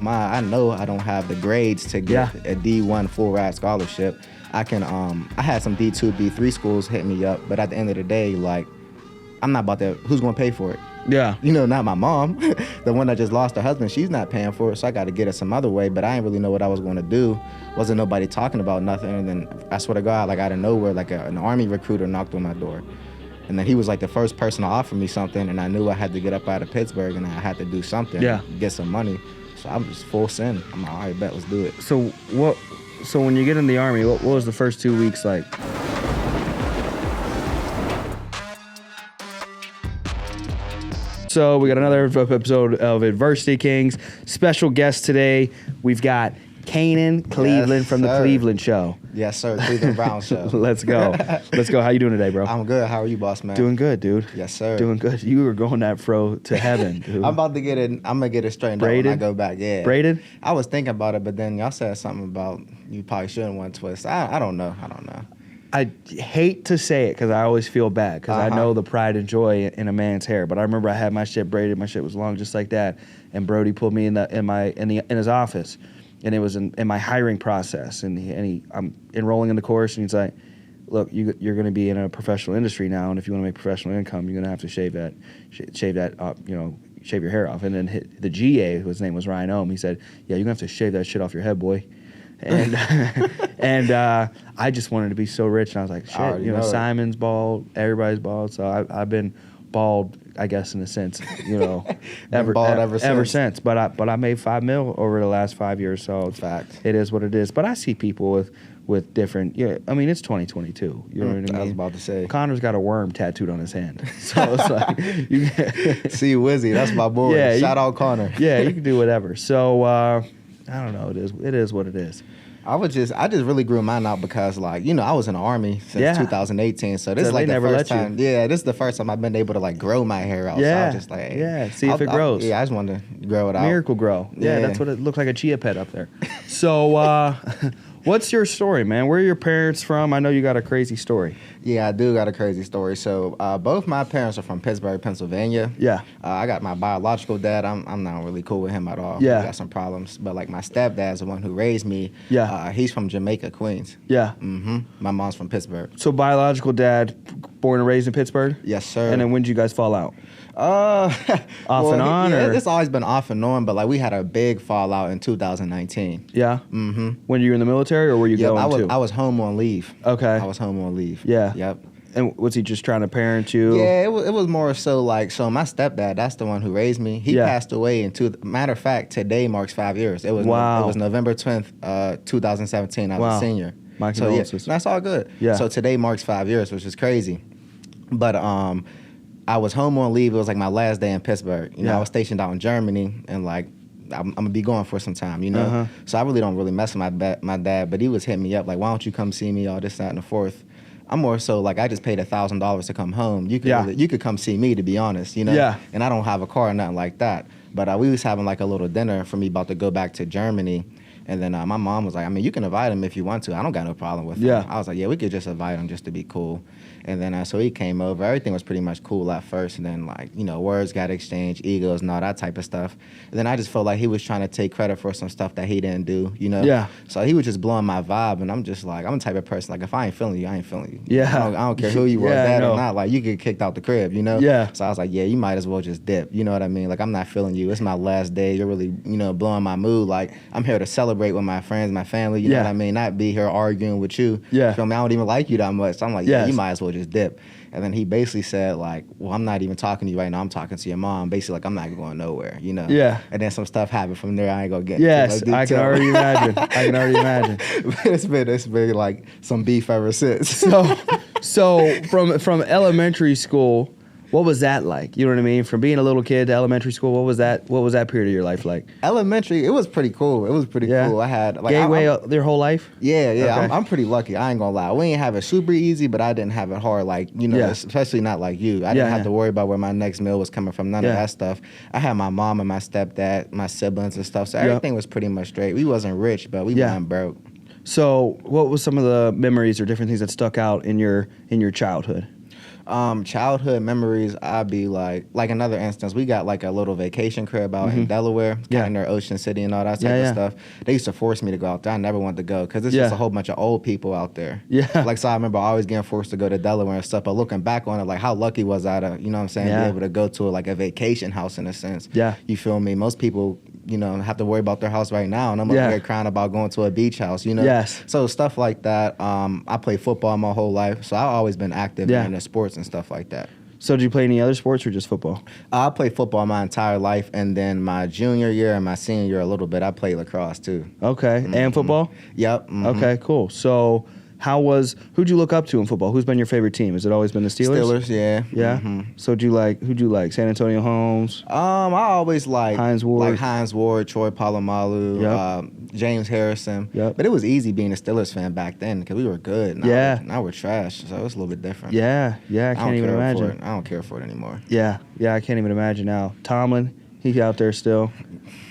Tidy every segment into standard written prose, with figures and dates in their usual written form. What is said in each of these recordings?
mind. I know I don't have the grades to get a D1 full ride scholarship. I had some D2, D3 schools hit me up, but at the end of the day, like, I'm not about to, who's going to pay for it? Yeah. You know, not my mom. The one that just lost her husband, she's not paying for it, so I got to get it some other way, but I didn't really know what I was going to do. Wasn't nobody talking about nothing, and then I swear to God, like out of nowhere, like an Army recruiter knocked on my door. And then he was like the first person to offer me something, and I knew I had to get up out of Pittsburgh and I had to do something, get some money. So I was just full send. I'm like, all right, bet, let's do it. So when you get in the Army, what was the first 2 weeks like? So we got another episode of Adversity Kings. Special guest today, we've got Canaan Cleveland from the Cleveland Show. Yes, sir. Cleveland Brown Show. Let's go. Let's go. How you doing today, bro? I'm good. How are you, boss man? Doing good, dude. Yes, sir. Doing good. You were going that fro to heaven, dude. I'm about to get it. I'm gonna get it straightened out when I go back. Yeah. Braided? I was thinking about it, but then y'all said something about you probably shouldn't want to twist. I don't know. I hate to say it because I always feel bad because I know the pride and joy in a man's hair. But I remember I had my shit braided. My shit was long just like that, and Brody pulled me in his office. And it was in my hiring process, and I'm enrolling in the course, and he's like, "Look, you're going to be in a professional industry now, and if you want to make professional income, you're going to have to shave your hair off." And then the GA, whose name was Ryan Ohm, he said, "Yeah, you're going to have to shave that shit off your head, boy." And I just wanted to be so rich, and I was like, "Shit, Simon's bald, everybody's bald, so I've been bald, I guess, in a sense, ever since. But I made $5 million over the last 5 years, so fact. It is what it is. But I see people with different. I mean, it's 2022. You know what I mean? I was about to say. Connor's got a worm tattooed on his hand, so it's like see Wizzy, that's my boy. Yeah, shout out Connor. Yeah, you can do whatever. So I don't know. It is what it is. I just really grew mine out because, like, I was in the Army since 2018, so this is like the first time. Yeah, this is the first time I've been able to like grow my hair out. Yeah, so I was just like, see if it grows. I just wanted to grow it out. Miracle grow. Yeah, that's what it looked like, a chia pet up there. So, what's your story, man? Where are your parents from? I know you got a crazy story. Yeah, I do got a crazy story. So both my parents are from Pittsburgh, Pennsylvania. Yeah. I got my biological dad. I'm not really cool with him at all. Yeah. We got some problems. But like my stepdad's the one who raised me. Yeah. He's from Jamaica, Queens. Yeah. Mm-hmm. My mom's from Pittsburgh. So biological dad, born and raised in Pittsburgh? Yes, sir. And then when did you guys fall out? Off and on? Yeah, or? It's always been off and on, but like we had a big fallout in 2019. Yeah? Mm-hmm. When you were in the military, or were you going to? I was home on leave. Okay. I was home on leave. Yeah. Yep. And was he just trying to parent you? Yeah, it was more so like, so my stepdad, that's the one who raised me. He passed away matter of fact, today marks 5 years. It was wow. It was November 10th, 2017. I was a senior. My condolences. So that's all good. Yeah. So today marks 5 years, which is crazy. But I was home on leave. It was like my last day in Pittsburgh. I was stationed out in Germany, and like I'm gonna be going for some time, So I really don't mess with my dad, but he was hitting me up like, why don't you come see me, all this, that, and the fourth. I'm more so like, I just paid $1,000 to come home. You could come see me, to be honest, Yeah. And I don't have a car or nothing like that. But we was having like a little dinner for me about to go back to Germany. And then my mom was like, I mean, you can invite him if you want to. I don't got no problem with him. I was like, yeah, we could just invite him just to be cool. And then so he came over. Everything was pretty much cool at first. And then like, words got exchanged, egos and all that type of stuff. And then I just felt like he was trying to take credit for some stuff that he didn't do, Yeah. So he was just blowing my vibe. And I'm just like, I'm the type of person, like, if I ain't feeling you, I ain't feeling you. Yeah. I don't care who you was, that or not. Like, you get kicked out the crib, Yeah. So I was like, yeah, you might as well just dip. You know what I mean? Like, I'm not feeling you. It's my last day. You're really, blowing my mood. Like, I'm here to celebrate with my friends, my family, you know what I mean? Not be here arguing with you. Yeah. Feel me? I don't even like you that much. So I'm like, yeah, you might as well just dip. And then he basically said, like, well, I'm not even talking to you right now. I'm talking to your mom. Basically, like, I'm not going nowhere, Yeah. And then some stuff happened from there. I ain't going to get Yes, into. I can already imagine. It's been like some beef ever since. So from elementary school, what was that like? You know what I mean? From being a little kid to elementary school, what was that period of your life like? Elementary, it was pretty cool. Cool. I had like Gateway your whole life? Yeah. Okay. I'm pretty lucky. I ain't gonna lie. We ain't have it super easy, but I didn't have it hard. Like especially not like you. I didn't have to worry about where my next meal was coming from. None of that stuff. I had my mom and my stepdad, my siblings and stuff. So everything was pretty much straight. We wasn't rich, but we weren't broke. So what was some of the memories or different things that stuck out in your childhood? Childhood memories, I'd be like another instance, we got like a little vacation crib out in Delaware, kind of near Ocean City and all that type of stuff. They used to force me to go out there. I never wanted to go because it's just a whole bunch of old people out there. Like, so I remember always getting forced to go to Delaware and stuff, but looking back on it, like, how lucky was I to, you know what I'm saying, be able to go to like a vacation house in a sense. You feel me? Most people, you know, have to worry about their house right now, and I'm over here crying about going to a beach house, you know? So stuff like that. I played football my whole life, so I've always been active in the sports and stuff like that. So did you play any other sports or just football? I played football my entire life, and then my junior year and my senior year a little bit, I played lacrosse too. Okay, and football? Yep. Okay, cool. So who'd you look up to in football? Who's been your favorite team? Has it always been the Steelers? Steelers, yeah. Yeah? So who'd you like? San Antonio Holmes? I always liked Hines Ward, Troy Polamalu, James Harrison. But it was easy being a Steelers fan back then because we were good. Now we're trash, so it's a little bit different. I can't even imagine. I don't care for it anymore. Yeah, I can't even imagine now. Tomlin, he's out there still.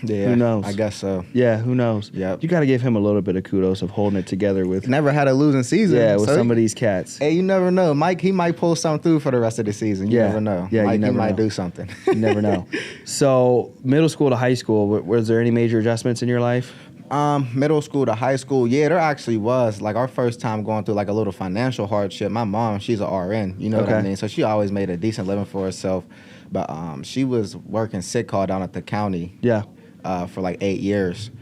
Yeah, who knows? I guess so. Yeah, who knows? Yep. You got to give him a little bit of kudos of holding it together with. Never had a losing season. Yeah, with some of these cats. Hey, you never know. Mike, he might pull something through for the rest of the season. You never know. Yeah, Mike, he might do something. You never know. So, middle school to high school, was there any major adjustments in your life? Middle school to high school, there actually was. Like, our first time going through like a little financial hardship. My mom, she's an RN, you know what I mean? So she always made a decent living for herself. But she was working sick call down at the county. For like 8 years.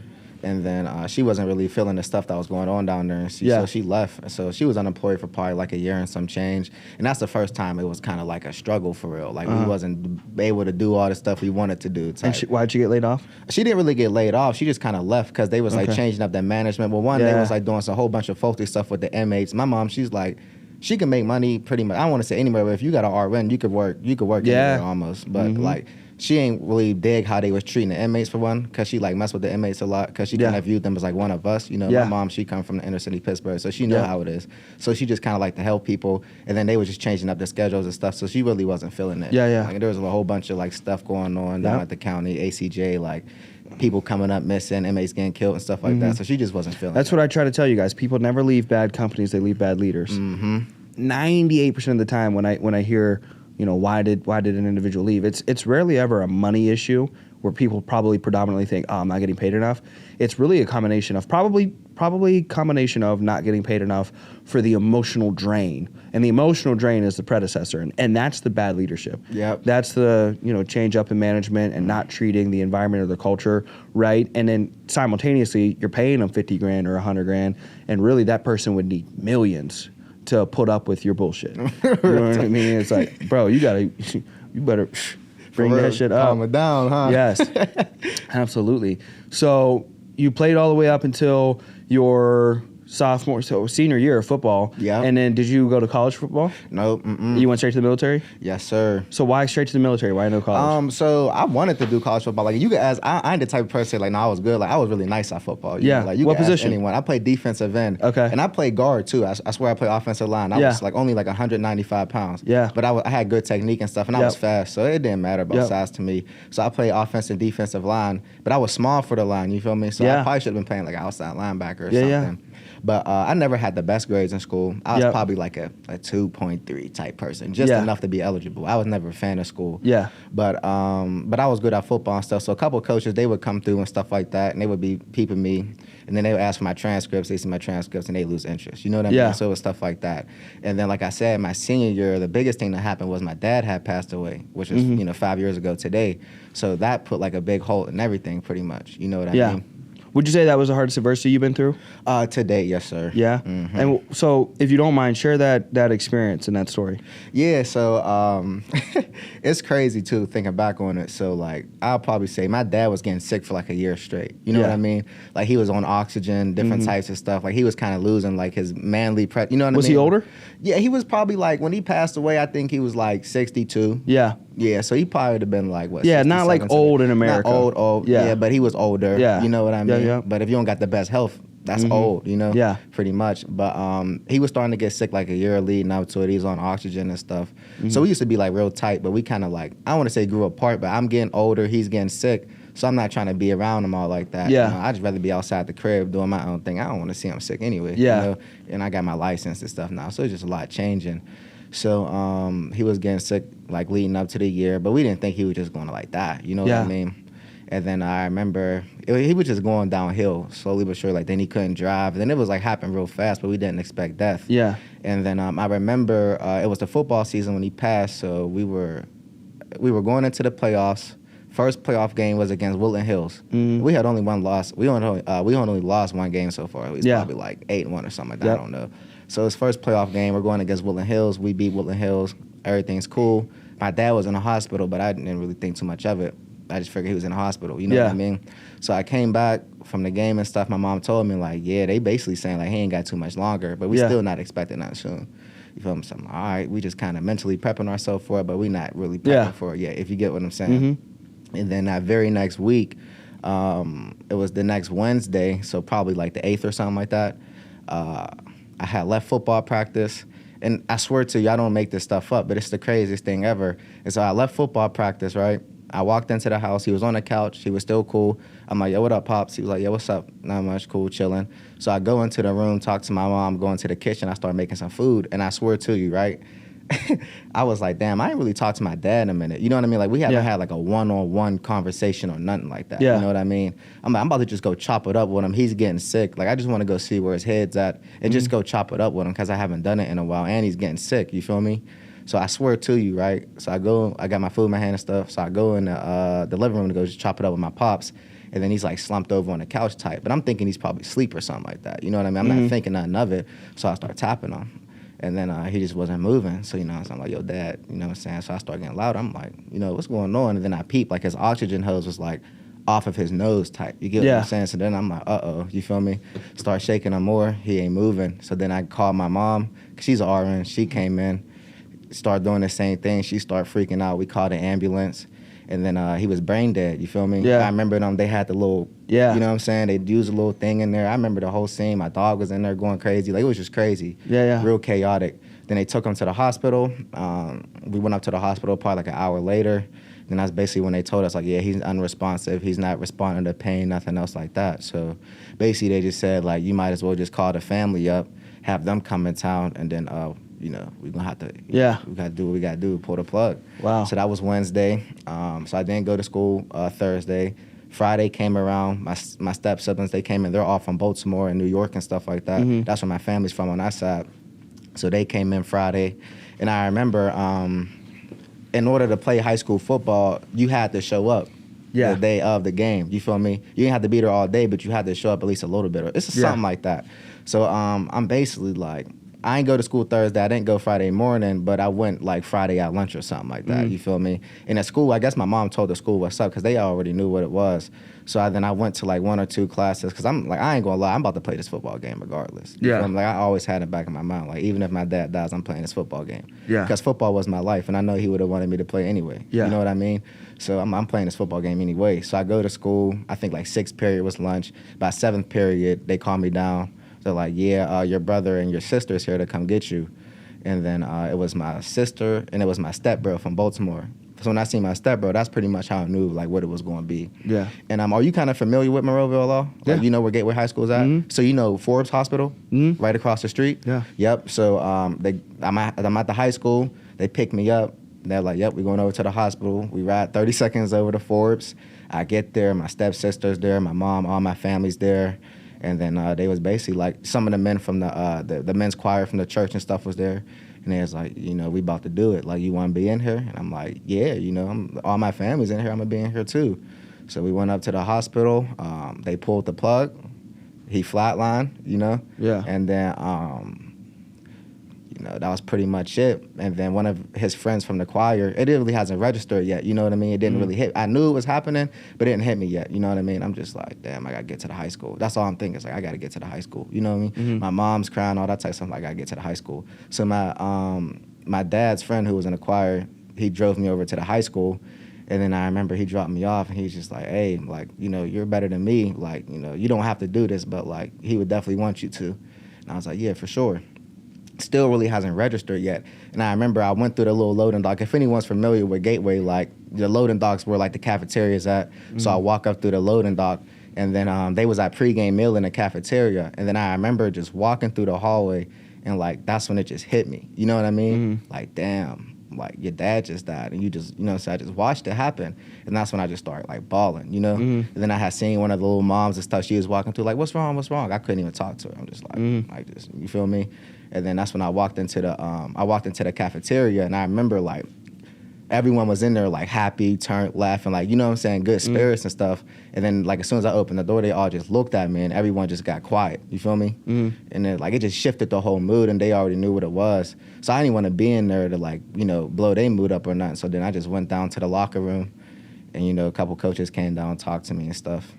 And then she wasn't really feeling the stuff that was going on down there. And so she left. So she was unemployed for probably like a year and some change. And that's the first time it was kind of like a struggle for real. Like, we wasn't able to do all the stuff we wanted to do. And why'd you get laid off? She didn't really get laid off. She just kind of left because they was like changing up their management. Well, they was like doing some whole bunch of faulty stuff with the inmates. My mom, she's like, she can make money pretty much. I don't want to say anywhere, but if you got an RN, you could work anywhere almost. But like, she ain't really dig how they was treating the inmates for one, because she like messed with the inmates a lot, because she kind of viewed them as like one of us. You know, my mom, she come from the inner city Pittsburgh, so she knew how it is. So she just kind of like to help people, and then they were just changing up the schedules and stuff. So she really wasn't feeling it. Like, there was a whole bunch of like stuff going on down at the county, ACJ, like people coming up missing, inmates getting killed and stuff like that. So she just wasn't feeling it. That's what I try to tell you guys. People never leave bad companies; they leave bad leaders. 98% of the time, when I hear, you know, why did an individual leave? It's rarely ever a money issue where people probably predominantly think, oh, I'm not getting paid enough. It's really a combination of probably combination of not getting paid enough for the emotional drain. And the emotional drain is the predecessor, and that's the bad leadership. That's the, you know, change up in management and not treating the environment or the culture right. And then simultaneously, you're paying them $50,000 or $100,000, and really that person would need millions to put up with your bullshit. You know what I mean? It's like, bro, you better bring that shit up. Calm it down, huh? Yes, absolutely. So you played all the way up until your senior year of football. And then did you go to college football? Nope. You went straight to the military? Yes, sir. So why straight to the military? Why no college? So I wanted to do college football. Like, you could ask, I ain't the type of person like, no, I was good. Like, I was really nice at football. You know? Like, you what could position? Ask anyone. I played defensive end. Okay. And I played guard too. I swear I played offensive line. I was like only like 195 pounds. But I had good technique and stuff, and I was fast, so it didn't matter about size to me. So I played offensive and defensive line, but I was small for the line. You feel me? So I probably should have been playing like outside linebacker or something. But I never had the best grades in school. I was probably like a 2.3 type person, just enough to be eligible. I was never a fan of school. But I was good at football and stuff. So a couple of coaches, they would come through and stuff like that, and they would be peeping me. And then they would ask for my transcripts. They see my transcripts, and they lose interest. You know what I mean? So it was stuff like that. And then, like I said, my senior year, the biggest thing that happened was my dad had passed away, which was 5 years ago today. So that put like a big hole in everything, pretty much. You know what I mean? Would you say that was the hardest adversity you've been through? To date, yes, sir. Yeah? And so, if you don't mind, share that experience and that story. Yeah, so it's crazy, too, thinking back on it. So, like, I'll probably say my dad was getting sick for, like, a year straight. You know what I mean? Like, he was on oxygen, different types of stuff. Like, he was kind of losing, like, his manly you know what I mean? Was he older? Yeah, he was probably, like, when he passed away, I think he was, like, 62. Yeah, so he probably would have been like, what? Yeah, not like old in America. Not old. Yeah, but he was older. Yeah. You know what I mean? Yeah. But if you don't got the best health, that's old, you know? Yeah. Pretty much. But he was starting to get sick like a year leading up to it. He was on oxygen and stuff. So we used to be like real tight, but we kind of like, I don't want to say grew apart, but I'm getting older, he's getting sick. So I'm not trying to be around him all like that. Yeah. You know, I'd just rather be outside the crib doing my own thing. I don't want to see him sick anyway. Yeah. You know? And I got my license and stuff now, so it's just a lot changing. So he was getting sick like leading up to the year, but we didn't think he was just going to like die. You know what I mean? And then I remember he was just going downhill slowly but surely. Like then he couldn't drive. And then it was like happened real fast, but we didn't expect death. Yeah. And then I remember it was the football season when he passed. So we were going into the playoffs. First playoff game was against Woodland Hills. We had only one loss. We only lost one game so far. It was probably like 8-1 or something like that. I don't know. So his first playoff game, we're going against Woodland Hills. We beat Woodland Hills. Everything's cool. My dad was in the hospital, but I didn't really think too much of it. I just figured he was in the hospital, you know what I mean? So I came back from the game and stuff. My mom told me, like, yeah, they basically saying, like, he ain't got too much longer, but we still not expecting nothing soon. You feel me? So I'm like, all right, we just kind of mentally prepping ourselves for it, but we not really prepping for it yet, if you get what I'm saying. And then that very next week, it was the next Wednesday, so probably like the 8th or something like that. I had left football practice. And I swear to you, I don't make this stuff up, but it's the craziest thing ever. And so I left football practice, right? I walked into the house. He was on the couch. He was still cool. I'm like, yo, what up, Pops? He was like, yo, what's up? Not much. Cool, chilling. So I go into the room, talk to my mom, go into the kitchen. I start making some food. And I swear to you, right? I was like, damn, I ain't really talked to my dad in a minute. You know what I mean? Like, we haven't had like a one-on-one conversation or nothing like that. You know what I mean? I'm like, I'm about to just go chop it up with him. He's getting sick. Like, I just want to go see where his head's at and just go chop it up with him because I haven't done it in a while. And he's getting sick. You feel me? So I swear to you, right? So I got my food in my hand and stuff. So I go in the living room to go just chop it up with my pops. And then he's like slumped over on the couch type. But I'm thinking he's probably asleep or something like that. You know what I mean? I'm not thinking nothing of it. So I start tapping him. And then he just wasn't moving. So, so I'm like, yo, Dad, you know what I'm saying? So I start getting loud. I'm like, what's going on? And then I peep, like his oxygen hose was like off of his nose type. You get what I'm saying? So then I'm like, uh-oh, you feel me? Start shaking him more. He ain't moving. So then I called my mom, 'cause she's an RN. She came in. Start doing the same thing. She started freaking out. We called the ambulance. And then he was brain dead, you feel me? Yeah. I remember they had the little, you know what I'm saying? They'd use a little thing in there. I remember the whole scene. My dog was in there going crazy. Like, it was just crazy. Real chaotic. Then they took him to the hospital. We went up to the hospital probably like an hour later. Then that's basically when they told us, like, yeah, he's unresponsive. He's not responding to pain, nothing else like that. So basically they just said, like, you might as well just call the family up, have them come in town, and then we're gonna have to we gotta do what we gotta do, pull the plug. Wow. So that was Wednesday. So I didn't go to school Thursday. Friday came around, my step siblings, they came in, they're all from Baltimore and New York and stuff like that. That's where my family's from on that side. So they came in Friday. And I remember in order to play high school football, you had to show up the day of the game. You feel me? You didn't have to be there all day, but you had to show up at least a little bit. It's something like that. So I'm basically like, I ain't go to school Thursday. I didn't go Friday morning, but I went like Friday at lunch or something like that. You feel me? And at school, I guess my mom told the school what's up because they already knew what it was. So then I went to like 1 or 2 classes because I'm like, I ain't gonna lie, I'm about to play this football game regardless. You feel me? Like, I always had it back in my mind. Like, even if my dad dies, I'm playing this football game. Because football was my life, and I know he would have wanted me to play anyway. You know what I mean? So I'm playing this football game anyway. So I go to school. I think like 6th period was lunch. By 7th period, they call me down. They're like, yeah, your brother and your sister's here to come get you. And then it was my sister and it was my stepbro from Baltimore. So when I seen my stepbro, that's pretty much how I knew like what it was going to be. Yeah. And are you kind of familiar with Monroeville at all? Like, you know where Gateway High School is at? So you know Forbes Hospital, right across the street? Yeah. Yep. So I'm at the high school. They pick me up. They're like, yep, we're going over to the hospital. We ride 30 seconds over to Forbes. I get there. My stepsister's there. My mom, all my family's there. And then they was basically like, some of the men from the men's choir from the church and stuff was there. And they was like, we about to do it. Like, you want to be in here? And I'm like, yeah, all my family's in here. I'm going to be in here too. So we went up to the hospital. They pulled the plug. He flatlined, Yeah. And then, that was pretty much it. And then one of his friends from the choir, it really hasn't registered yet. You know what I mean? It didn't really hit. I knew it was happening, but it didn't hit me yet. You know what I mean? I'm just like, damn, I got to get to the high school. That's all I'm thinking. It's like, I got to get to the high school. You know what I mean? My mom's crying, all that type of stuff. Like, I got to get to the high school. So my dad's friend who was in the choir, he drove me over to the high school. And then I remember he dropped me off, and he's just like, hey, like, you're better than me. Like, you don't have to do this, but, like, he would definitely want you to. And I was like, yeah, for sure. Still really hasn't registered yet. And I remember I went through the little loading dock. If anyone's familiar with Gateway, like, the loading docks where, like, the cafeteria's at. So I walk up through the loading dock, and then they was at pregame meal in the cafeteria. And then I remember just walking through the hallway, And like that's when it just hit me. You know what I mean? Mm-hmm. Like damn. Like your dad just died and you just, so I just watched it happen. And that's when I just started like bawling, And then I had seen one of the little moms and stuff she was walking through, like, what's wrong? I couldn't even talk to her. I'm just like this, you feel me? And then that's when I walked into the cafeteria, and I remember like everyone was in there like happy, laughing, like, you know what I'm saying, good spirits and stuff. And then like as soon as I opened the door, they all just looked at me and everyone just got quiet. You feel me? And then like it just shifted the whole mood, and they already knew what it was. So I didn't want to be in there to like, blow their mood up or nothing. So then I just went down to the locker room, and a couple coaches came down and talked to me and stuff.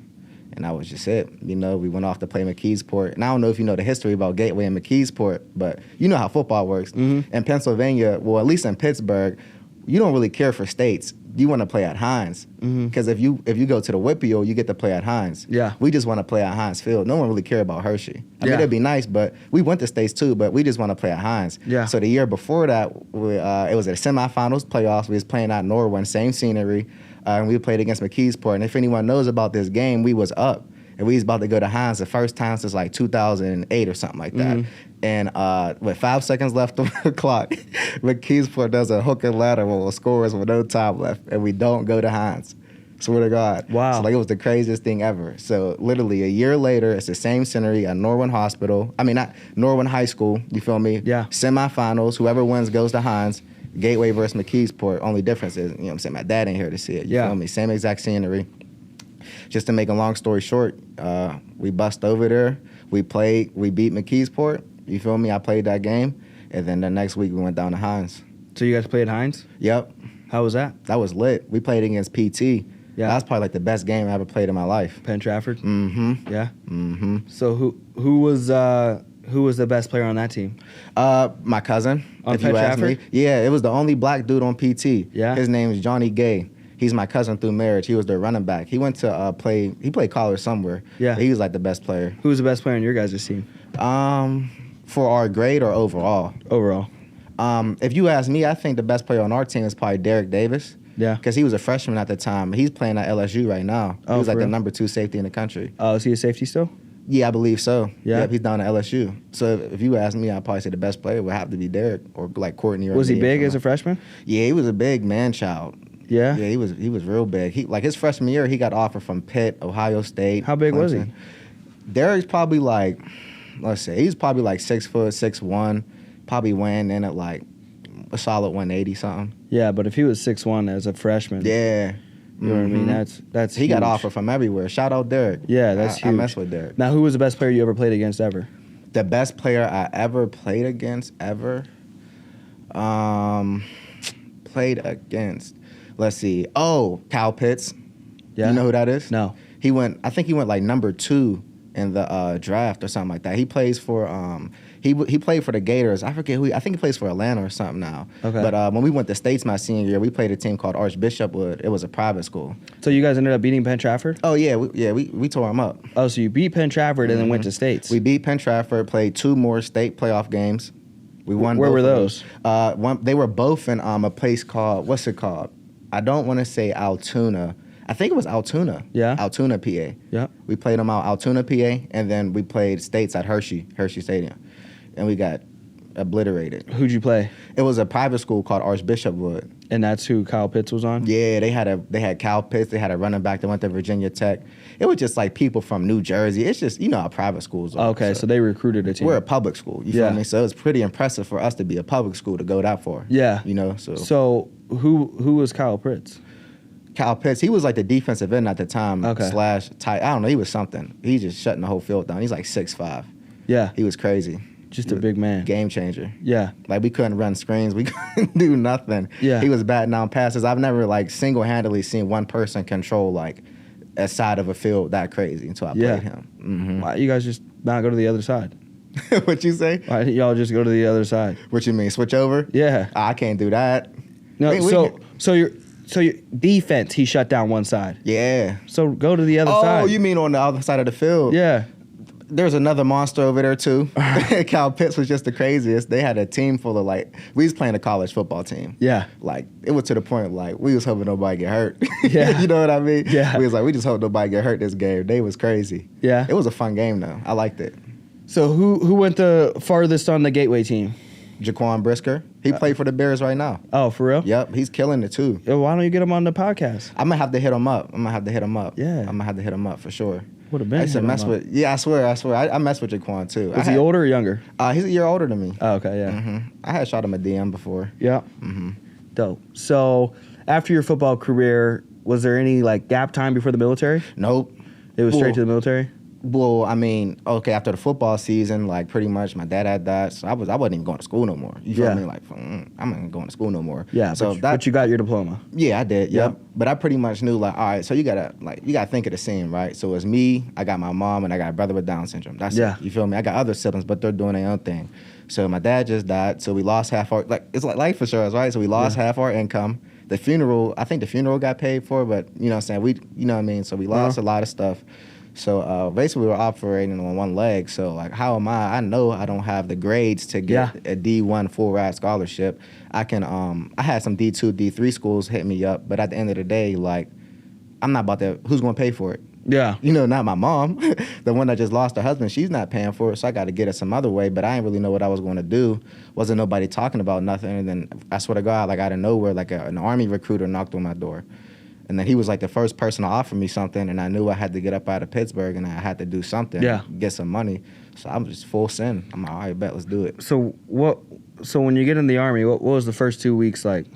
And that was just it. We went off to play McKeesport. And I don't know if you know the history about Gateway and McKeesport, but you know how football works. In Pennsylvania, well, at least in Pittsburgh, you don't really care for states. You want to play at Heinz. Because if you go to the Whippeal, you get to play at Heinz. Yeah. We just want to play at Heinz Field. No one really care about Hershey. I mean, it'd be nice, but we went to states too, but we just want to play at Heinz. Yeah. So the year before that, it was at the semifinals, playoffs. We was playing at Norwin, same scenery. And we played against McKeesport. And if anyone knows about this game, we was up. And we was about to go to Heinz the first time since like 2008 or something like that. And with 5 seconds left on the clock, McKeesport does a hook and ladder with scores with no time left, and we don't go to Heinz. Swear to God. Wow. So like it was the craziest thing ever. So literally a year later, it's the same scenery at Norwin Hospital. I mean, not Norwin High School. You feel me? Yeah. Semifinals. Whoever wins goes to Heinz. Gateway versus McKeesport. Only difference is, what I'm saying, my dad ain't here to see it. You feel me? Same exact scenery. Just to make a long story short, we bust over there. We beat McKeesport. You feel me? I played that game. And then the next week we went down to Heinz. So you guys played Heinz? Yep. How was that? That was lit. We played against PT. Yeah. That was probably like the best game I ever played in my life. Penn Trafford? Mm-hmm. Yeah? Mm-hmm. So who was the best player on that team? My cousin. On Penn Trafford? Yeah, it was the only black dude on PT. Yeah? His name is Johnny Gay. He's my cousin through marriage. He was their running back. He went to he played college somewhere. Yeah. He was like the best player. Who was the best player on your guys' team? For our grade or overall? Overall. If you ask me, I think the best player on our team is probably Derek Davis. Yeah. Because he was a freshman at the time. He's playing at LSU right now. He was like the number 2 safety in the country. Oh, is he a safety still? Yeah, I believe so. Yeah. Yep, he's down at LSU. So if you ask me, I'd probably say the best player would have to be Derek or like Courtney. Was he big as a freshman? Yeah, he was a big man-child. Yeah? Yeah, he was real big. His freshman year, he got offered from Pitt, Ohio State. How big was he? Derek's probably like, let's say, he's probably like 6 foot, 6'1", probably weighing in at like a solid 180 something. Yeah, but if he was 6'1" as a freshman. Yeah. You know what I mean? That's he huge. got offered from everywhere. Shout out Derek. Yeah, that's huge. I mess with Derek. Now, who was the best player you ever played against ever? The best player I ever played against ever? Played against. Let's see. Oh, Kyle Pitts. Yeah. You know who that is? No. I think he went like number 2 in the draft or something like that. He plays for he played for the Gators. I forget who. I think he plays for Atlanta or something now. Okay. But when we went to States my senior year, we played a team called Archbishop Wood. It was a private school. So you guys ended up beating Penn Trafford? Oh yeah, we tore them up. Oh, so you beat Penn Trafford and then went to States. We beat Penn Trafford. Played 2 more state playoff games. We won. Where both were of those? They were both in a place called, what's it called? I don't want to say Altoona. I think it was Altoona. Yeah. Altoona, PA. Yeah. We played them out Altoona, PA, and then we played States at Hershey Stadium, and we got obliterated. Who'd you play? It was a private school called Archbishop Wood. And that's who Kyle Pitts was on? Yeah, they had Kyle Pitts. They had a running back that went to Virginia Tech. It was just like people from New Jersey. It's just, how private schools are. Okay, so they recruited a team. We're a public school. You feel me? So it's pretty impressive for us to be a public school to go that far. Yeah. So who was Kyle Pitts? Kyle Pitts, he was like the defensive end at the time. Okay. / tight. I don't know. He was something. He just shutting the whole field down. He's like 6'5". Yeah. He was crazy. Just a big man. Game changer. Yeah. Like we couldn't run screens. We couldn't do nothing. Yeah. He was batting down passes. I've never like single-handedly seen one person control like a side of a field that crazy until I played him. Mm-hmm. Why you guys just not go to the other side? What you say? Why didn't y'all just go to the other side? What you mean? Switch over? Yeah. I can't do that. No. So your defense, he shut down one side. Yeah. So go to the other side. Oh, you mean on the other side of the field? Yeah. There's another monster over there too. Cal Pitts was just the craziest. They had a team full of we was playing a college football team. Yeah. Like it was to the point we was hoping nobody get hurt. Yeah. You know what I mean? Yeah. We was we just hope nobody get hurt this game. They was crazy. Yeah. It was a fun game though. I liked it. So who went the farthest on the Gateway team? Jaquan Brisker. He played for the Bears right now. Oh, for real? Yep, he's killing it too. Why don't you get him on the podcast? I'm gonna have to hit him up. Yeah. I'm gonna have to hit him up for sure. Would have been. I used to mess with. Yeah, I swear. I mess with Jaquan too. Was he older or younger? He's a year older than me. Oh, okay, yeah. I had shot him a DM before. Yeah. Dope. So after your football career, was there any like gap time before the military? Nope. It was straight to the military? Well, I mean, okay, after the football season, like pretty much my dad had that, so I wasn't even going to school no more. You feel me? Like, I'm not going to school no more. Yeah, so but you got your diploma. Yeah, I did. Yep. But I pretty much knew like, all right, so you gotta think of the scene, right? So it's me, I got my mom, and I got a brother with Down syndrome. That's it. You feel me? I got other siblings, but they're doing their own thing. So my dad just died, so we lost half our it's like life insurance, right? So we lost half our income. The funeral, I think the funeral got paid for, but you know what I'm saying? You know what I mean? So we lost a lot of stuff. So basically we were operating on one leg. So like, how am I know I don't have the grades to get a D1 full ride scholarship. I had some D2, D3 schools hit me up, but at the end of the day, like, I'm not about to, who's going to pay for it? Yeah. You know, not my mom. The one that just lost her husband, she's not paying for it, so I got to get it some other way, but I didn't really know what I was going to do. Wasn't nobody talking about nothing, and then I swear to God, like out of nowhere, like an Army recruiter knocked on my door. And then he was like the first person to offer me something, and I knew I had to get up out of Pittsburgh, and I had to do something, get some money. So I'm just full send. I'm like, all right, bet, let's do it. So when you get in the Army, what was the first 2 weeks like?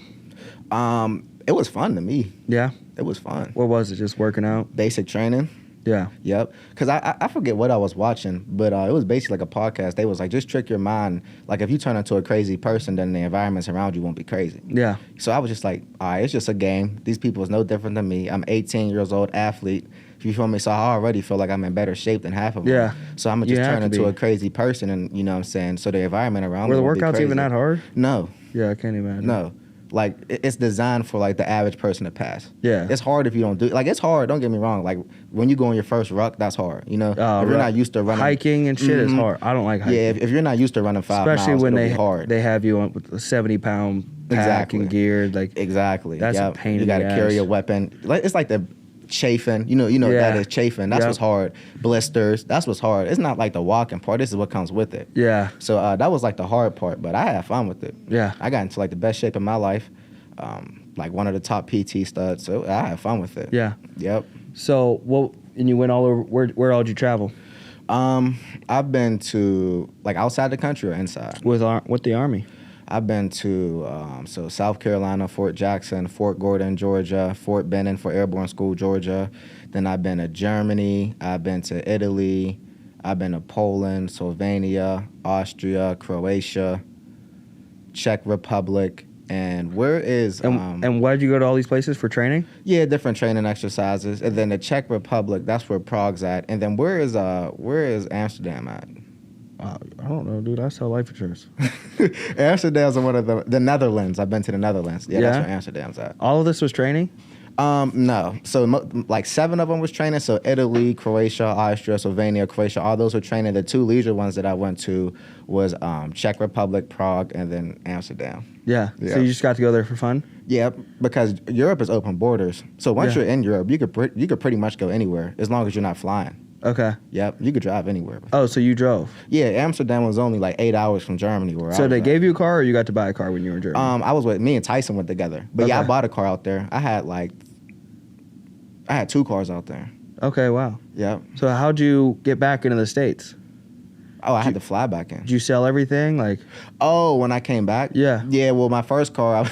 It was fun to me. Yeah? It was fun. What was it, just working out? Basic training. Yeah. Yep. Because I forget what I was watching, but it was basically like a podcast. They was like, just trick your mind. Like, if you turn into a crazy person, then the environments around you won't be crazy. Yeah. So I was just like, all right, it's just a game. These people is no different than me. I'm 18 years old, athlete. You feel me? So I already feel like I'm in better shape than half of them. Yeah. So I'm going to just turn into a crazy person, and you know what I'm saying? So the environment around me were the workouts even that hard? No. Yeah, I can't imagine. No. Like, it's designed for, like, the average person to pass. Yeah. It's hard if you don't do it. Like, it's hard. Don't get me wrong. Like, when you go on your first ruck, that's hard. You know? If you're not used to running. Hiking and shit is hard. I don't like hiking. Yeah, if you're not used to running 5 miles, especially when they have you on with a 70-pound pack and gear. Like, exactly. That's a pain in the ass. You got to carry a weapon. Like, it's like the chafing. You know that is chafing. That's what's hard. Blisters. That's what's hard. It's not like the walking part. This is what comes with it. Yeah. So that was like the hard part, but I had fun with it. Yeah. I got into like the best shape of my life. Like one of the top PT studs, so I had fun with it. Yeah. Yep. So, and you went all over, where all did you travel? I've been to, like, outside the country or inside? With the Army? I've been to, South Carolina, Fort Jackson, Fort Gordon, Georgia, Fort Benning for Airborne School, Georgia. Then I've been to Germany. I've been to Italy. I've been to Poland, Slovenia, Austria, Croatia, Czech Republic. And where is and why did you go to all these places for training? Yeah, different training exercises. And then the Czech Republic, that's where Prague's at. And then where is Amsterdam at? I don't know, dude. I sell life insurance. Amsterdam's one of the Netherlands. I've been to the Netherlands. Yeah, that's where Amsterdam's at. All of this was training? No. So like 7 of them was training. So Italy, Croatia, Austria, Slovenia, Croatia, all those were training. The 2 leisure ones that I went to was Czech Republic, Prague, and then Amsterdam. Yeah. So you just got to go there for fun? Yeah, because Europe is open borders. So once you're in Europe, you could pretty much go anywhere as long as you're not flying. Okay. Yep, you could drive anywhere. Oh, so you drove? Yeah, Amsterdam was only like 8 hours from Germany. So they gave you a car, or you got to buy a car when you were in Germany? I was with me and Tyson went together. But yeah, I bought a car out there. I had 2 cars out there. Okay, wow. Yep. So how'd you get back into the States? Oh, I had to fly back in. Did you sell everything? Oh, when I came back? Yeah. Yeah, well, my first car,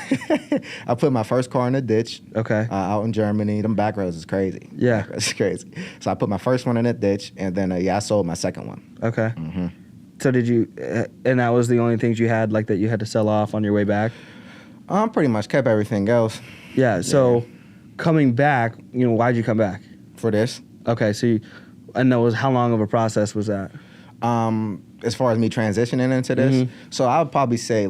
I put my first car in a ditch. Okay. Out in Germany. Them back roads is crazy. Yeah. It's crazy. So I put my first one in a ditch, and then, I sold my second one. Okay. Mm-hmm. So did you, and that was the only things you had, like, that you had to sell off on your way back? Pretty much kept everything else. Yeah, so coming back, why'd you come back? For this. Okay, so how long of a process was that? As far as me transitioning into this, so I would probably say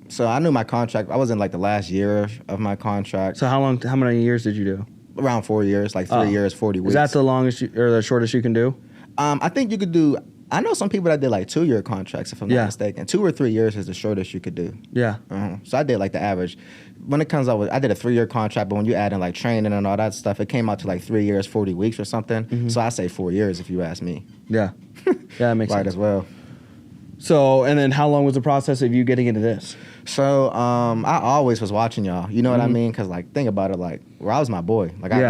so I knew my contract. I was in like the last year of my contract. So how many years did you do? Around 4 years, like 3 years, 40 weeks. Is that the longest or the shortest you can do? I think you could do I know some people that did like 2-year contracts, if I'm not mistaken. 2 or 3 years is the shortest you could do. Yeah. So I did like the average. When it comes out with, I did a 3-year contract, but when you add in like training and all that stuff, it came out to like 3 years, 40 weeks or something. So I say 4 years if you ask me. Yeah. Yeah, that makes sense. Right as well. So, and then how long was the process of you getting into this? So, I always was watching y'all. You know what I mean? Because, like, think about it. Like, Rob's my boy. Like, I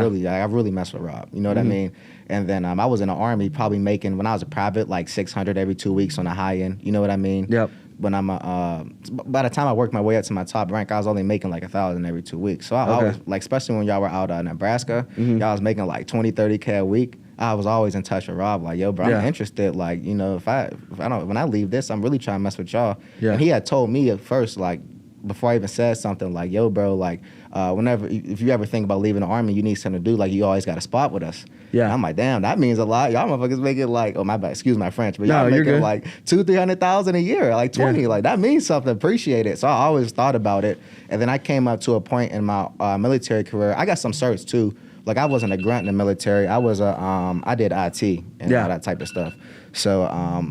really mess with Rob. You know what I mean? And then I was in the Army, probably making, when I was a private, like 600 every 2 weeks on the high end. You know what I mean? Yep. When I'm by the time I worked my way up to my top rank, I was only making like 1,000 every 2 weeks. So I always, like, especially when y'all were out in Nebraska, y'all was making like 20, 30K a week. I was always in touch with Rob, like, yo, bro, I'm interested. Like, you know, if I don't, when I leave this, I'm really trying to mess with y'all. Yeah. And he had told me at first, like, before I even said something, like, yo, bro, like, if you ever think about leaving the Army, you need something to do, like, you always got a spot with us. Yeah. And I'm like, damn, that means a lot. Y'all motherfuckers making like, oh, my bad, excuse my French, but y'all making like 200,000-300,000 a year, like 20. Like, that means something. Appreciate it. So I always thought about it. And then I came up to a point in my military career. I got some certs too. Like, I wasn't a grunt in the military. I was I did IT and all that type of stuff. So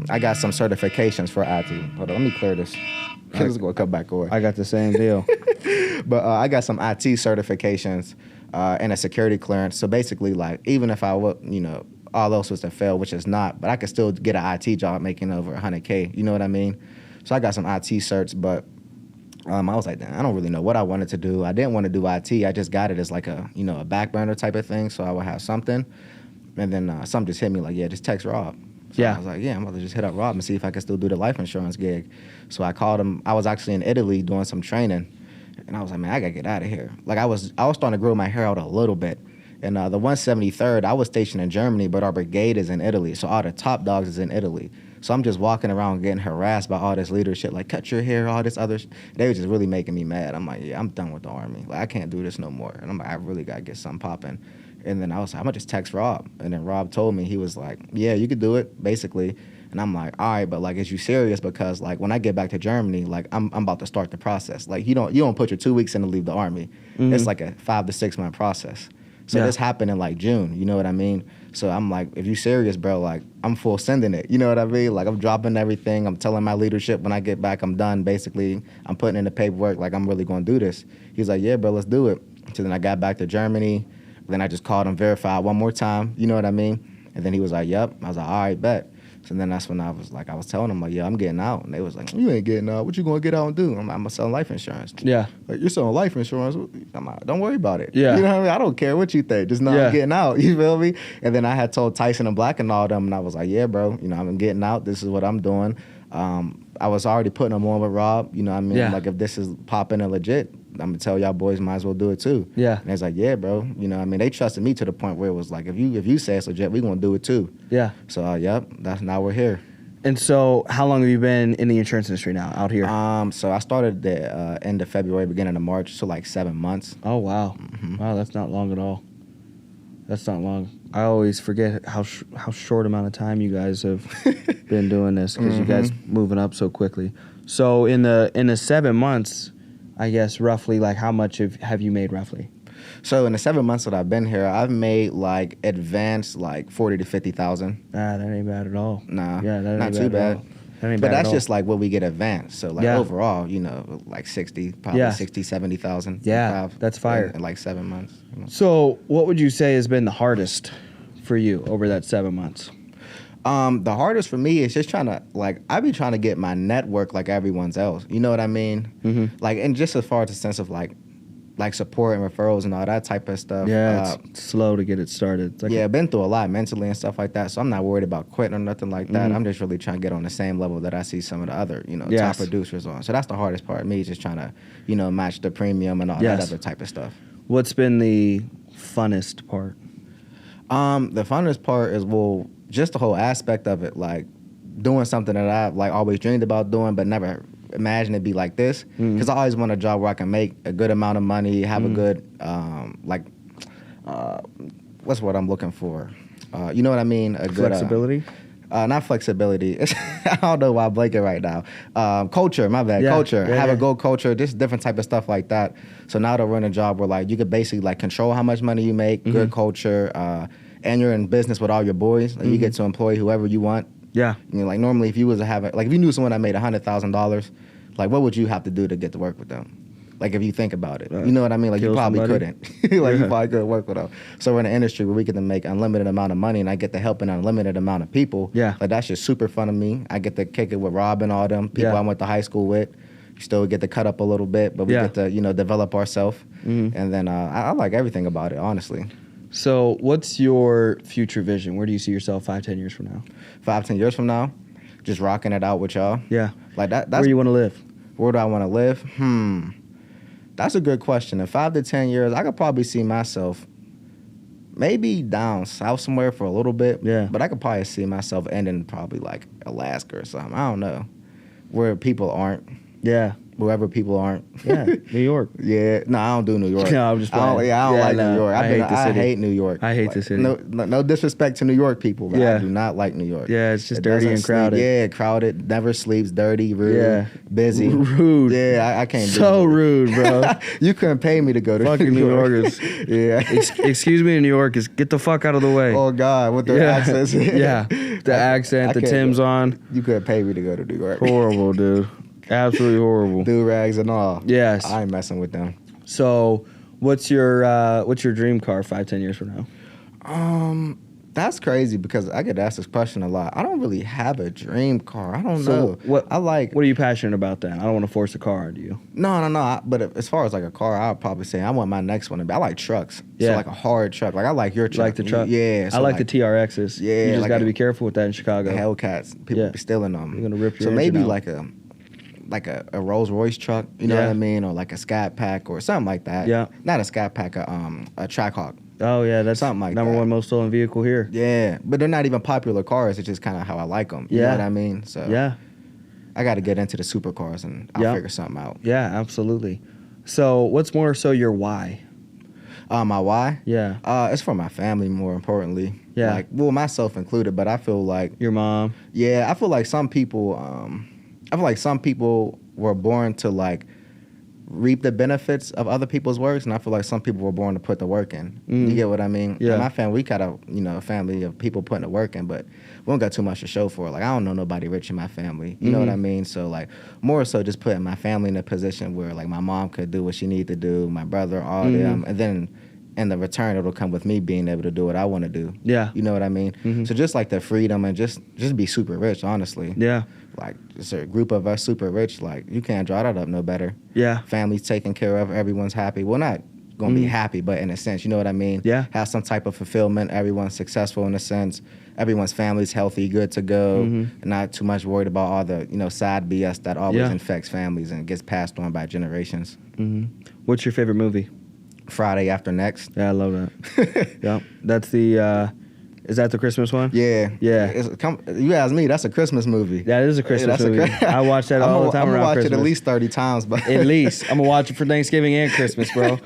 I got some certifications for IT. Hold on, let me clear this. This is going to come back away. I got the same deal. But I got some IT certifications and a security clearance. So basically, like, even if I would, you know, all else was to fail, which is not, but I could still get an IT job making over 100K. You know what I mean? So I got some IT certs, but I was like, I don't really know what I wanted to do. I didn't want to do IT. I just got it as like a, you know, a back burner type of thing. So I would have something. And then something just hit me like, just text Rob. So I was like, I'm about to just hit up Rob and see if I can still do the life insurance gig. So I called him. I was actually in Italy doing some training. And I was like, man, I got to get out of here. Like, I was starting to grow my hair out a little bit. And the 173rd, I was stationed in Germany, but our brigade is in Italy. So all the top dogs is in Italy. So I'm just walking around getting harassed by all this leadership, like, cut your hair, all this other They were just really making me mad. I'm like, I'm done with the Army. Like, I can't do this no more. And I'm like, I really got to get something popping. And then I was like, I'm going to just text Rob. And then Rob told me, he was like, yeah, you could do it, basically. And I'm like, all right, but, like, is you serious? Because, like, when I get back to Germany, like, I'm about to start the process. Like, you don't put your 2 weeks in to leave the Army. It's like a 5 to 6 month process. So this happened in, like, June. You know what I mean? So I'm like, if you serious, bro, like, I'm full sending it. You know what I mean? Like, I'm dropping everything. I'm telling my leadership when I get back, I'm done, basically. I'm putting in the paperwork. Like, I'm really going to do this. He's like, yeah, bro, let's do it. So then I got back to Germany. Then I just called him, verified one more time. You know what I mean? And then he was like, yep. I was like, all right, bet. So then that's when I was telling them, like, yeah, I'm getting out. And they was like, you ain't getting out. What you going to get out and do? I'm like, I'm going to sell life insurance. Yeah. Like, you're selling life insurance? I'm like, don't worry about it. Yeah. You know what I mean? I don't care what you think. Just know I'm getting out. You feel me? And then I had told Tyson and Black and all them, and I was like, yeah, bro, you know, I'm getting out. This is what I'm doing. I was already putting them on with Rob. You know what I mean? Yeah. Like, if this is popping and legit, I'm going to tell y'all boys might as well do it too. Yeah. And it's like, yeah, bro. You know what I mean? They trusted me to the point where it was like, if you say it's legit, we going to do it too. Yeah. So, yep, now we're here. And so how long have you been in the insurance industry now, out here? So I started the end of February, beginning of March, so like 7 months. Oh, wow. Wow, that's not long at all. That's not long. I always forget how short amount of time you guys have been doing this, because you guys moving up so quickly. So in the 7 months, I guess roughly, like, how much have you made roughly? So in the 7 months that I've been here, I've made like advanced like 40 to 50,000. That ain't bad at all. Nah, yeah, that not too bad. But that's just like what we get advanced. So like overall, you know, like 60, probably 60, 70,000. Yeah, that's fire. In like 7 months. You know? So what would you say has been the hardest for you over that 7 months? The hardest for me is just trying to, like, I be trying to get my network like everyone's else. You know what I mean? Like, and just as far as the sense of like support and referrals and all that type of stuff. Yeah, it's slow to get it started. It's like I've been through a lot mentally and stuff like that, so I'm not worried about quitting or nothing like that. I'm just really trying to get on the same level that I see some of the other, you know, top producers on. So that's the hardest part. Me just trying to, you know, match the premium and all that other type of stuff. What's been the funnest part? The funnest part is, well, just the whole aspect of it, like doing something that I've like always dreamed about doing, but never imagine it be like this, because I always want a job where I can make a good amount of money, have a good what's what I'm looking for? You know what I mean? A flexibility? Good, not flexibility. I don't know why I'm blanking right now. Culture, my bad. Culture. Have a good culture. Just different type of stuff like that. So now that we're in a job where like you could basically like control how much money you make, good culture, and you're in business with all your boys. Like, you get to employ whoever you want. Yeah. You know, like normally if you was to have like if you knew someone that made $100,000, like what would you have to do to get to work with them? Like if you think about it, you know what I mean? Like you probably couldn't. Like you probably couldn't work with them. So we're in an industry where we get to make unlimited amount of money, and I get to help an unlimited amount of people. Yeah. Like that's just super fun to me. I get to kick it with Rob and all them people I went to high school with. Still get to cut up a little bit, but we get to develop ourselves. And then I like everything about it, honestly. So what's your future vision? Where do you see yourself 5-10 years from now? 5-10 years from now, just rocking it out with y'all. Yeah. Like that's where you want to live? Where do I want to live? That's a good question. In 5 to 10 years, I could probably see myself maybe down south somewhere for a little bit. Yeah. But I could probably see myself ending probably like Alaska or something. I don't know. Where people aren't. Yeah. Wherever people aren't. Yeah. New York. Yeah. No, I don't do New York. No, I'm just playing. I don't like New York. I hate New York. I hate the city. No disrespect to New York people, but I do not like New York. Yeah, it's just dirty and crowded. Yeah, crowded, never sleeps, dirty, rude, busy. Rude. Yeah, I can't do it. So rude, bro. You couldn't pay me to go to fucking New York. Yorkers. Yeah. Excuse me, New Yorkers. Get the fuck out of the way. Oh, God, with their accents. Yeah. The accent, the Tim's on. You couldn't pay me to go to New York. Horrible, dude. Absolutely horrible. Do-rags and all. Yes. I ain't messing with them. So, what's your dream car 5-10 years from now? That's crazy because I get asked this question a lot. I don't really have a dream car. I don't know. What are you passionate about then? I don't want to force a car onto you. No. But as far as like a car, I'll probably say I want my next one to be. I like trucks. Yeah. So like a hard truck. Like I like your truck. You like the truck? Yeah. So I like the TRXs. Yeah. You just like got to be careful with that in Chicago. Hellcats. People be stealing them. You're gonna rip your So maybe engine out. like a Rolls Royce truck, you know what I mean, or like a Scat Pack or something like that. Yeah. Not a Scat Pack, a Trackhawk. Oh yeah, that's something like number that. one most stolen vehicle here. Yeah, but they're not even popular cars. It's just kind of how I like them. You know what I mean? So yeah, I got to get into the supercars and I'll figure something out. Yeah, absolutely. So what's more so your why? My why? Yeah. It's for my family more importantly. Yeah. Like, well, myself included, but I feel like your mom. Yeah, I feel like some people. Were born to like reap the benefits of other people's works, and I feel like some people were born to put the work in. You get what I mean? Yeah. In my family, we got a family of people putting the work in, but we don't got too much to show for it. Like I don't know nobody rich in my family. You know what I mean? So like more so just putting my family in a position where like my mom could do what she needed to do, my brother, all them, and then in the return it'll come with me being able to do what I want to do. Yeah. You know what I mean? So just like the freedom and just be super rich, honestly. Yeah. Like, it's a group of us super rich. Like, you can't draw that up no better. Yeah. Family's taken care of. Everyone's happy. Well, not going to be happy, but in a sense, you know what I mean? Yeah. Have some type of fulfillment. Everyone's successful in a sense. Everyone's family's healthy, good to go. And not too much worried about all the, sad BS that always infects families and gets passed on by generations. What's your favorite movie? Friday After Next. Yeah, I love that. Yeah. That's the... Is that the Christmas one? Yeah. Yeah. You ask me, that's a Christmas movie. That is a Christmas movie. I watch that all the time around Christmas. I'm going to watch it at least 30 times. But at least. I'm going to watch it for Thanksgiving and Christmas, bro.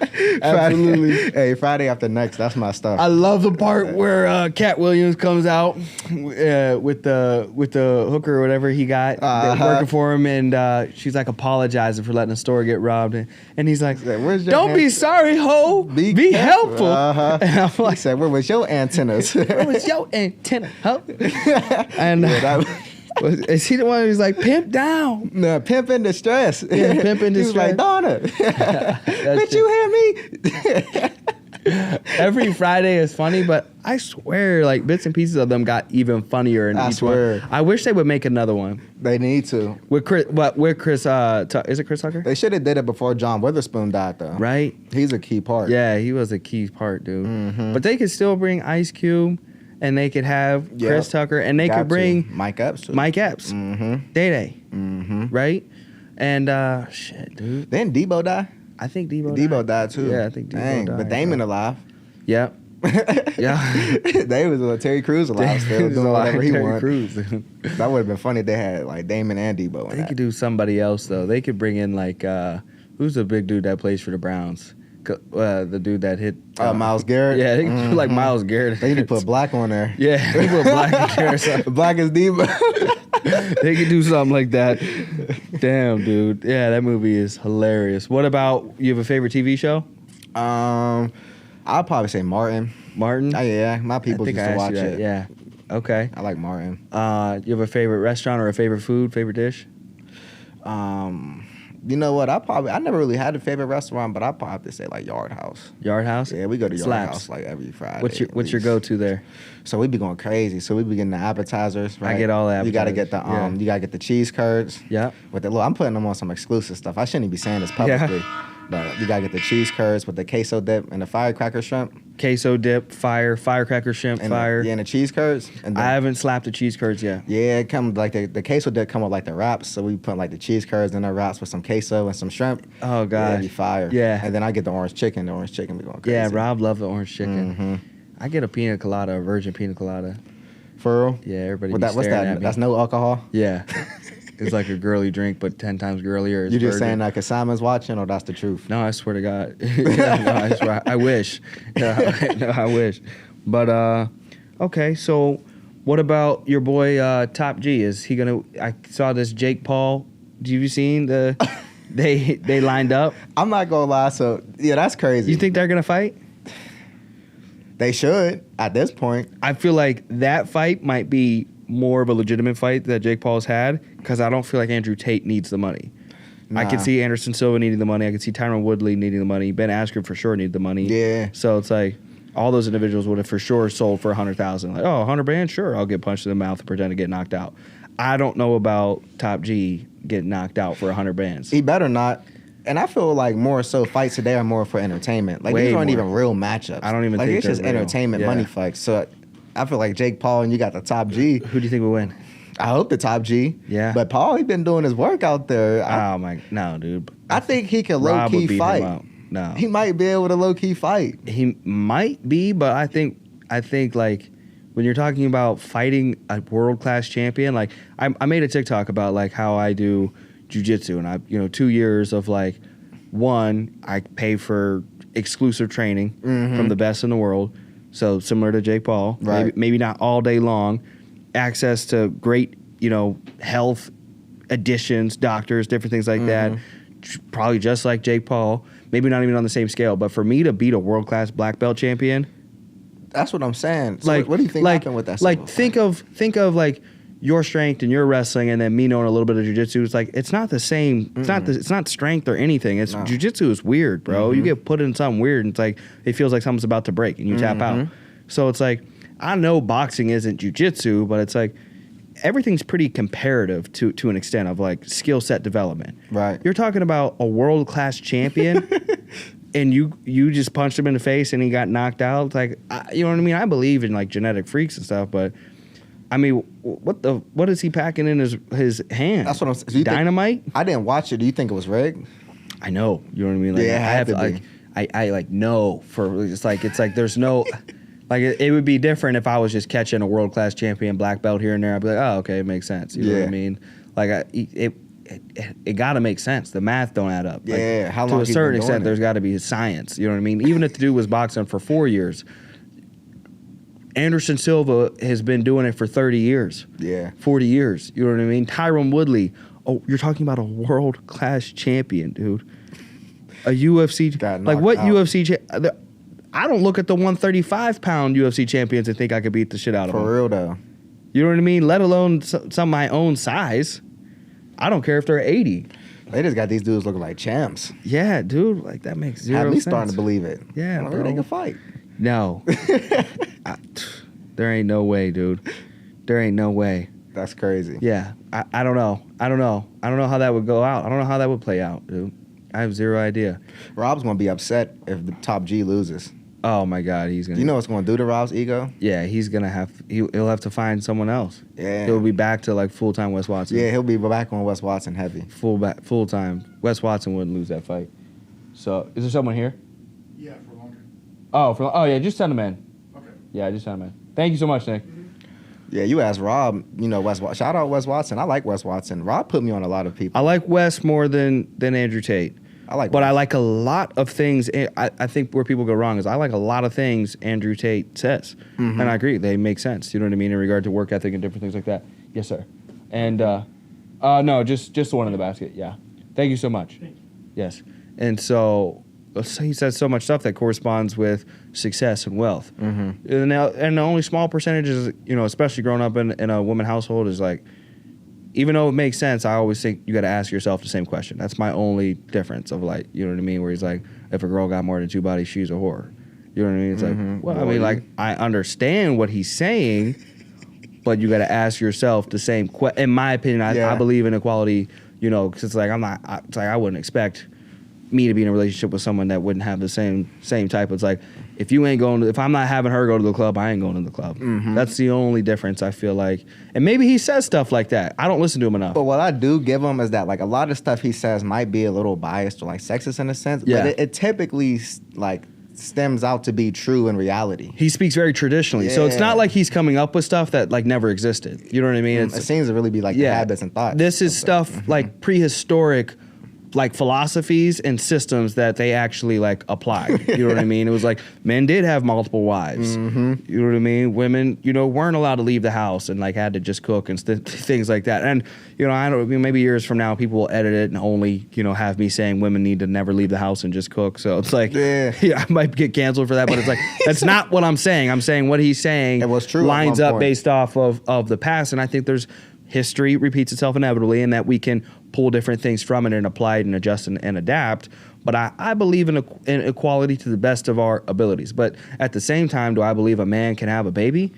Absolutely. Hey, Friday After Next, that's my stuff. I love the part where Cat Williams comes out with the hooker or whatever he got working for him, and she's like apologizing for letting the store get robbed. And he's like, don't be sorry, ho. Be helpful. And I'm like, he said, where was your antennas? It's your antenna, huh? And is he the one who's like, pimp down? No, pimp in distress. Yeah, pimp in distress. He was like, Donna, bitch, you hear me? Every Friday is funny, but I swear, like, bits and pieces of them got even funnier in each one. I wish they would make another one. They need to. With Chris, is it Chris Tucker? They should have did it before John Witherspoon died, though. Right? He's a key part. Yeah, he was a key part, dude. But they could still bring Ice Cube, and they could have Chris Tucker, and they could bring Mike Epps. Day-Day. Right? And, shit, dude. Didn't Debo die? I think Debo died too. Yeah, I think Debo died. But Damon alive. Yep. Yeah. They was Terry Crews alive still doing whatever he wanted. Crews. That would have been funny if they had like Damon and Debo. They could do somebody else though. They could bring in like who's the big dude that plays for the Browns? The dude that hit Myles Garrett. Yeah, they could do like Myles Garrett. They need to put Black on there. Yeah, they put Black in there. Black is Debo. They could do something like that. Damn, dude. Yeah, that movie is hilarious. What about, you have a favorite TV show? I'll probably say Martin. Martin? Yeah, my people used to watch it. Yeah. Okay. I like Martin. You have a favorite restaurant or a favorite food, favorite dish? You know what? I never really had a favorite restaurant, but I probably have to say like Yard House. Yard House? Yeah, we go to Yard Slaps. House like every Friday. What's your go-to there? So we be going crazy. So we be getting the appetizers, right? I get all the appetizers. You gotta get the you gotta get the cheese curds. Yeah. With the look, I'm putting them on some exclusive stuff. I shouldn't be saying this publicly. Yeah. But you gotta get the cheese curds with the queso dip and the firecracker shrimp. Queso dip, firecracker shrimp, And fire. and the cheese curds. And I haven't slapped the cheese curds yet. Yeah, it comes like the queso dip come with like the wraps. So we put like the cheese curds in the wraps with some queso and some shrimp. Oh, God. Yeah, it'd be fire. Yeah. And then I get the orange chicken. The orange chicken be going crazy. Yeah, Rob loved the orange chicken. Mm-hmm. I get a pina colada, a virgin pina colada. For real? Yeah, everybody What's staring that? at me. That's no alcohol? Yeah. It's like a girly drink, but 10 times girlier. You just saying that because Simon's watching, or that's the truth? No, I swear to God. No, I swear. I wish. No, I wish. But, okay, so what about your boy Top G? Is he going to... I saw this Jake Paul. Have you seen the... They lined up? I'm not going to lie. So, yeah, that's crazy. You think they're going to fight? They should at this point. I feel like that fight might be more of a legitimate fight that Jake Paul's had because I don't feel like Andrew Tate needs the money. Nah. I could see Anderson Silva needing the money. I could see Tyron Woodley needing the money. Ben Askren for sure needed the money. Yeah. So it's like all those individuals would have for sure sold for $100,000. Like, 100 grand, sure, I'll get punched in the mouth and pretend to get knocked out. I don't know about Top G getting knocked out for 100 bands. He better not. And I feel like more so fights today are more for entertainment. Like, Way these aren't more. even real matchups. I don't even like, think it's just they're real. entertainment money fights. So I feel like Jake Paul and you got the Top G. Who do you think will win? I hope the Top G. Yeah. But Paul, he been doing his work out there. No, dude. I think he can Rob would low-key beat fight. him up. No. He might be able to low-key fight. He might be, but I think like when you're talking about fighting a world-class champion, like I made a TikTok about like how I do jiu-jitsu, and I 2 years of like, one, I pay for exclusive training from the best in the world, so similar to Jake Paul, right? Maybe not all day long, access to great health additions, doctors, different things like that, probably just like Jake Paul, maybe not even on the same scale, but for me to beat a world-class black belt champion. That's what I'm saying. So Like, what do you think happened with that? Like, think of like your strength and your wrestling, and then me knowing a little bit of jiu-jitsu. It's like it's not the same. It's it's not strength or anything. It's jiu-jitsu is weird, bro. You get put in something weird, and it's like it feels like something's about to break, and you tap out. So it's like I know boxing isn't jiu-jitsu, but it's like everything's pretty comparative to an extent of like skill set development. Right. You're talking about a world-class champion. And you just punched him in the face and he got knocked out. It's like, you know what I mean? I believe in like genetic freaks and stuff, but I mean, what is he packing in his hand? That's what I'm saying. Dynamite? I didn't watch it. Do you think it was rigged? I know. You know what I mean? Like, Yeah, it had to be. I like know for it's like there's no like it would be different if I was just catching a world class champion black belt here and there. I'd be like, oh, okay, it makes sense. You know what I mean? Like it got to make sense. The math don't add up. Yeah, like, how long to a he's certain been doing extent, it? there's got to be science. You know what I mean? Even if the dude was boxing for 4 years, Anderson Silva has been doing it for 30 years. Yeah, 40 years. You know what I mean? Tyron Woodley. Oh, you're talking about a world class champion, dude. A UFC. Like what out. UFC? I don't look at the 135-pound UFC champions and think I could beat the shit out of them. for real though. You know what I mean? Let alone some my own size. I don't care if they're 80. They just got these dudes looking like champs. Yeah, dude. Like that makes zero Have me sense. starting to believe it. Yeah, Like, bro. they can fight. No. There ain't no way, dude. There ain't no way. That's crazy. Yeah. I don't know. I don't know how that would go out. I don't know how that would play out, dude. I have zero idea. Rob's gonna be upset if the Top G loses. Oh my God, he's gonna. You know what's gonna do to Rob's ego? Yeah, he's gonna have. He'll have to find someone else. Yeah. He'll be back to like full time Wes Watson. Yeah, he'll be back on Wes Watson heavy. Full time. Wes Watson wouldn't lose that fight. So, is there someone here? Yeah, for longer. Oh yeah, just send him in. Okay. Yeah, just send him in. Thank you so much, Nick. Yeah, you asked Rob. Wes. Shout out Wes Watson. I like Wes Watson. Rob put me on a lot of people. I like Wes more than Andrew Tate. But Wes. I like a lot of things. I think where people go wrong is I like a lot of things Andrew Tate says, and I agree they make sense. You know what I mean in regard to work ethic and different things like that. Yes, sir. And no, just the one in the basket. Yeah. Thank you so much. Thank you. Yes. And so he says so much stuff that corresponds with success and wealth. And the only small percentage is, especially growing up in a woman household, is like, even though it makes sense, I always think you got to ask yourself the same question. That's my only difference of like, you know what I mean? Where he's like, if a girl got more than 2 bodies, she's a whore. You know what I mean? It's like, well, I mean, like, I understand what he's saying, but you got to ask yourself the same question. In my opinion, I believe in equality, because it's like, I wouldn't expect me to be in a relationship with someone that wouldn't have the same type. It's like, if I'm not having her go to the club, I ain't going to the club. That's the only difference, I feel like. And maybe he says stuff like that. I don't listen to him enough. But what I do give him is that, like, a lot of stuff he says might be a little biased or like sexist in a sense, but it typically like stems out to be true in reality. He speaks very traditionally, so it's not like he's coming up with stuff that like never existed. You know what I mean? It seems to really be like the habits and thoughts. This is stuff like prehistoric, like philosophies and systems that they actually like applied. You know what I mean? It was like men did have multiple wives. You know what I mean? Women, weren't allowed to leave the house and like had to just cook and things like that. And I don't. Maybe years from now, people will edit it and only have me saying women need to never leave the house and just cook. So it's like, I might get canceled for that, but it's like that's not what I'm saying. I'm saying what he's saying it was true lines up based off of the past, and I think there's history repeats itself inevitably, and that we can pull different things from it and apply it and adjust and adapt. But I believe in equality to the best of our abilities. But at the same time, do I believe a man can have a baby?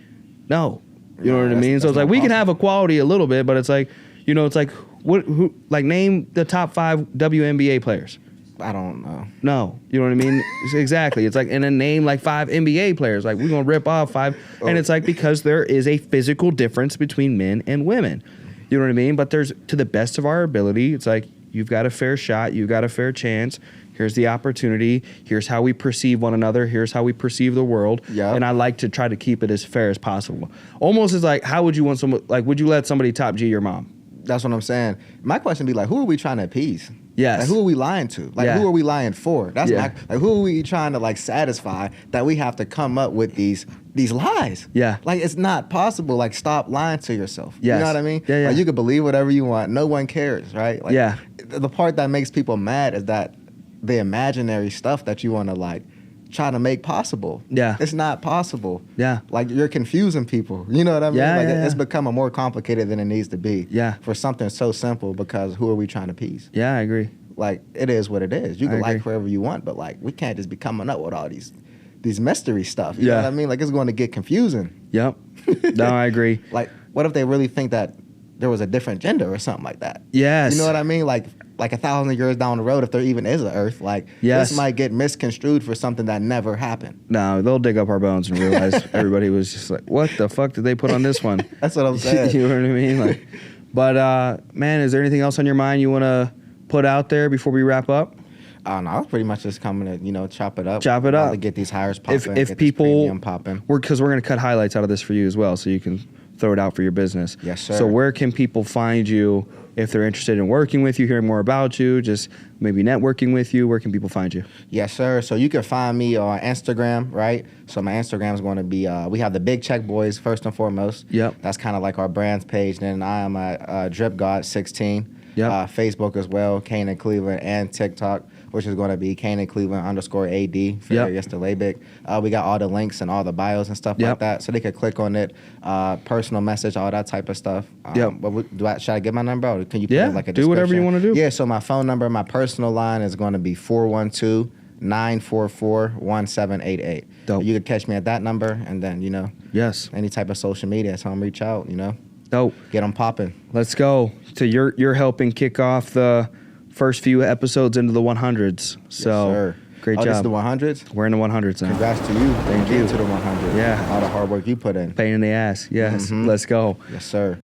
No. You know what I mean? So it's like we can have equality a little bit, but it's like, it's like who name the top 5 WNBA players. I don't know. No, you know what I mean? Exactly. It's like, and then name like 5 NBA players. Like, we're going to rip off 5. And it's like, because there is a physical difference between men and women. You know what I mean? But there's, to the best of our ability, it's like, you've got a fair shot. You've got a fair chance. Here's the opportunity. Here's how we perceive one another. Here's how we perceive the world. Yeah. And I like to try to keep it as fair as possible. Almost as like, how would you want someone, like, would you let somebody top G your mom? That's what I'm saying. My question would be like, who are we trying to appease? Yes. Like, who are we lying to? Like, who are we lying for? That's like who are we trying to like satisfy that we have to come up with these lies? Yeah. Like, it's not possible. Like, stop lying to yourself. Yes. You know what I mean? Yeah. Like, you can believe whatever you want. No one cares, right? Like, the part that makes people mad is that the imaginary stuff that you want to like try to make possible. Yeah. It's not possible. Yeah. Like, you're confusing people. You know what I mean? Yeah, like, it's becoming more complicated than it needs to be. Yeah. For something so simple, because who are we trying to appease? Yeah, I agree. Like, it is what it is. You can like whoever you want, but like, we can't just be coming up with all these mystery stuff. You know what I mean? Like, it's going to get confusing. Yep. No, I agree. Like, what if they really think that there was a different gender or something like that? Yes. You know what I mean? Like 1,000 years down the road, if there even is an Earth, like, this might get misconstrued for something that never happened. No, they'll dig up our bones and realize everybody was just like, what the fuck did they put on this one? That's what I'm saying. You know what I mean? Like, but man, is there anything else on your mind you want to put out there before we wrap up? No, I was pretty much just coming to, chop it up. Chop it up. To get these hires popping. If people, popping. Because we're going to cut highlights out of this for you as well, so you can throw it out for your business. Yes, sir. So where can people find you if they're interested in working with you, hearing more about you, just maybe networking with you? Where can people find you? Yes, sir. So you can find me on Instagram, right? So my Instagram is going to be, we have the Big Check Boys first and foremost. Yep. That's kind of like our brand's page. Then I am at Drip God 16. Yep. Facebook as well, Canaan Cleveland, and TikTok, which is going to be Canaan Cleveland _AD for Arias-Dlabik. We got all the links and all the bios and stuff like that, so they could click on it, personal message, all that type of stuff. But should I give my number, or can you put it like a description? Do whatever you want to do. Yeah, so my phone number, my personal line is going to be 412-944-1788. Dope. You could catch me at that number, and then, any type of social media, so I'm reach out, Dope. Get them popping. Let's go. So you're helping kick off the first few episodes into the 100s. So yes, sir. Great job. This is the 100s? We're in the 100s now. Congrats to you. Thank you. To the 100. Yeah. All the hard work you put in. Pain in the ass. Yes. Let's go. Yes, sir.